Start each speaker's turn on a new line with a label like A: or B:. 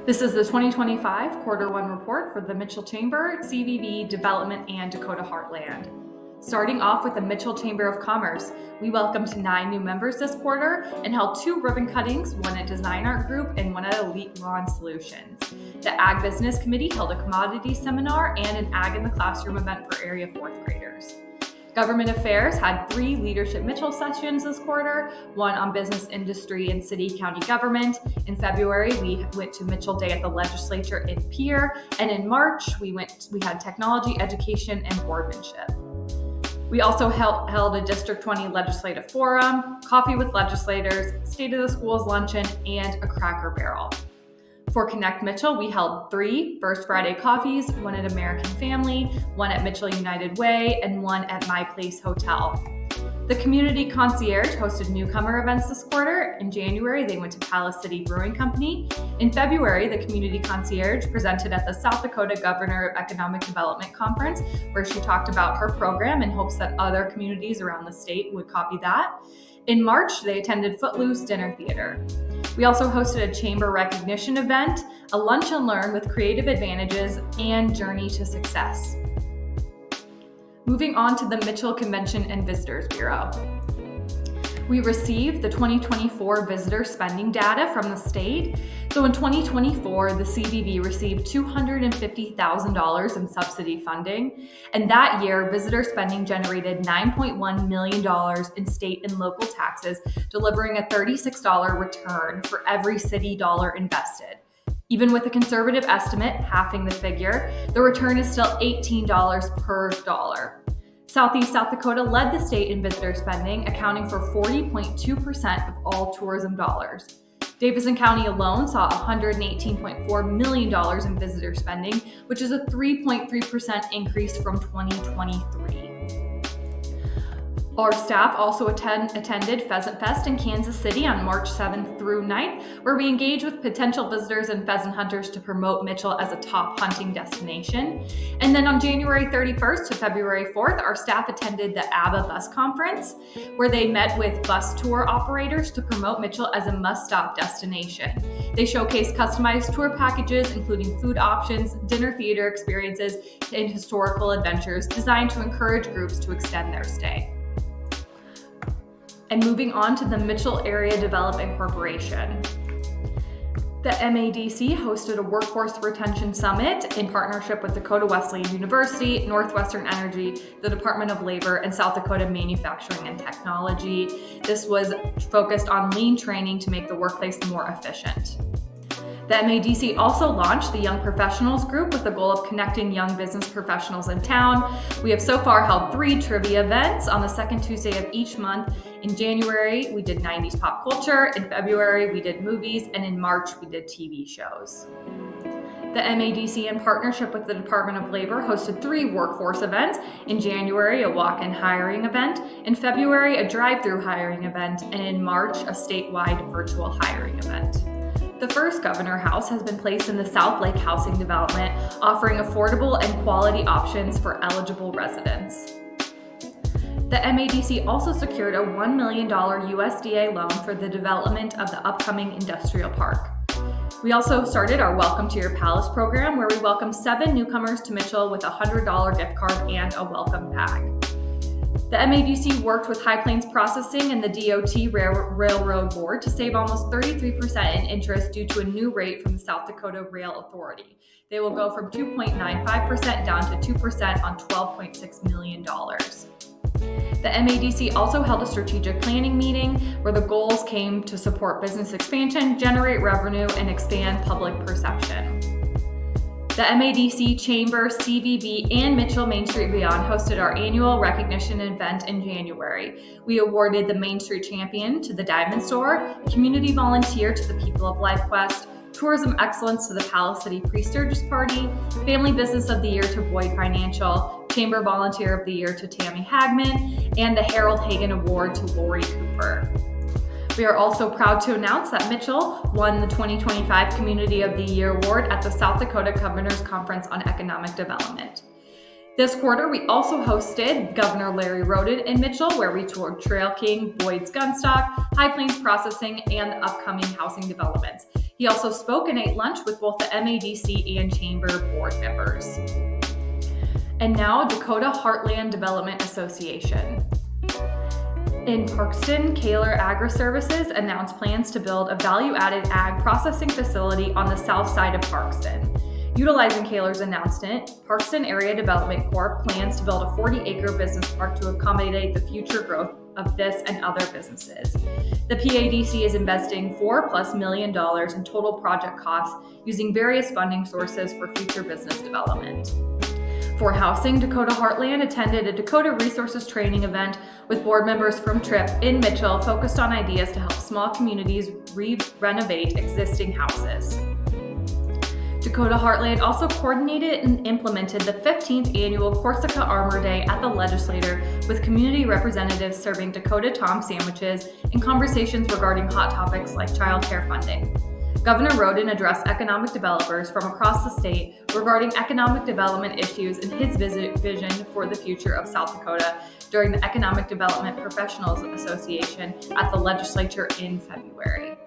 A: This is the 2025 Quarter 1 report for the Mitchell Chamber, CVB, Development, and Dakota Heartland. Starting off with the Mitchell Chamber of Commerce, we welcomed 9 new members this quarter and held 2 ribbon cuttings, one at Design Art Group and one at Elite Lawn Solutions. The Ag Business Committee held a commodity seminar and an Ag in the Classroom event for area 4th graders. Government Affairs had 3 Leadership Mitchell sessions this quarter, one on business, industry, and city-county government. In February, we went to Mitchell Day at the legislature in Pierre, and in March, we had technology, education, and boardmanship. We also held a District 20 legislative forum, coffee with legislators, State of the Schools luncheon, and a Cracker Barrel. For Connect Mitchell, we held 3 First Friday coffees, one at American Family, one at Mitchell United Way, and one at My Place Hotel. The Community Concierge hosted newcomer events this quarter. In January, they went to Palace City Brewing Company. In February, the Community Concierge presented at the South Dakota Governor of Economic Development Conference, where she talked about her program in hopes that other communities around the state would copy that. In March, they attended Footloose Dinner Theater. We also hosted a chamber recognition event, a lunch and learn with creative advantages, and Journey to Success. Moving on to the Mitchell Convention and Visitors Bureau. We received the 2024 visitor spending data from the state. So in 2024, the CVB received $250,000 in subsidy funding. And that year, visitor spending generated $9.1 million in state and local taxes, delivering a $36 return for every city dollar invested. Even with a conservative estimate, halving the figure, the return is still $18 per dollar. Southeast South Dakota led the state in visitor spending, accounting for 40.2% of all tourism dollars. Davidson County alone saw $118.4 million in visitor spending, which is a 3.3% increase from 2023. Our staff also attended Pheasant Fest in Kansas City on March 7th through 9th, where we engaged with potential visitors and pheasant hunters to promote Mitchell as a top hunting destination. And then on January 31st to February 4th, our staff attended the ABBA Bus Conference, where they met with bus tour operators to promote Mitchell as a must-stop destination. They showcased customized tour packages, including food options, dinner theater experiences, and historical adventures designed to encourage groups to extend their stay. And moving on to the Mitchell Area Development Corporation. The MADC hosted a Workforce Retention Summit in partnership with Dakota Wesleyan University, Northwestern Energy, the Department of Labor, and South Dakota Manufacturing and Technology. This was focused on lean training to make the workplace more efficient. The MADC also launched the Young Professionals Group with the goal of connecting young business professionals in town. We have so far held 3 trivia events on the second Tuesday of each month. In January, we did 90s pop culture. In February, we did movies. And in March, we did TV shows. The MADC, in partnership with the Department of Labor, hosted 3 workforce events. In January, a walk-in hiring event. In February, a drive-through hiring event. And in March, a statewide virtual hiring event. The first Governor House has been placed in the South Lake Housing Development, offering affordable and quality options for eligible residents. The MADC also secured a $1 million USDA loan for the development of the upcoming industrial park. We also started our Welcome to Your Palace program, where we welcomed 7 newcomers to Mitchell with a $100 gift card and a welcome bag. The MADC worked with High Plains Processing and the DOT Railroad Board to save almost 33% in interest due to a new rate from the South Dakota Rail Authority. They will go from 2.95% down to 2% on $12.6 million. The MADC also held a strategic planning meeting where the goals came to support business expansion, generate revenue, and expand public perception. The MADC, Chamber, CVB, and Mitchell Main Street Beyond hosted our annual recognition event in January. We awarded the Main Street Champion to the Diamond Store, Community Volunteer to the People of Life Quest, Tourism Excellence to the Palace City Pre-Sturgis Party, Family Business of the Year to Boyd Financial, Chamber Volunteer of the Year to Tammy Hagman, and the Harold Hagen Award to Lori Cooper. We are also proud to announce that Mitchell won the 2025 Community of the Year Award at the South Dakota Governor's Conference on Economic Development. This quarter, we also hosted Governor Larry Roden in Mitchell, where we toured Trail King, Boyd's Gunstock, High Plains Processing, and upcoming housing developments. He also spoke and ate lunch with both the MADC and Chamber board members. And now, Dakota Heartland Development Association. In Parkston, Kaler Agri-Services announced plans to build a value-added ag processing facility on the south side of Parkston. Utilizing Kaler's announcement, Parkston Area Development Corp plans to build a 40-acre business park to accommodate the future growth of this and other businesses. The PADC is investing $4+ million in total project costs using various funding sources for future business development. For housing, Dakota Heartland attended a Dakota Resources training event with board members from TRIP in Mitchell focused on ideas to help small communities renovate existing houses. Dakota Heartland also coordinated and implemented the 15th annual Corsica Armor Day at the Legislature with community representatives serving Dakota Tom sandwiches and conversations regarding hot topics like child care funding. Governor Roden addressed economic developers from across the state regarding economic development issues and his vision for the future of South Dakota during the Economic Development Professionals Association at the Legislature in February.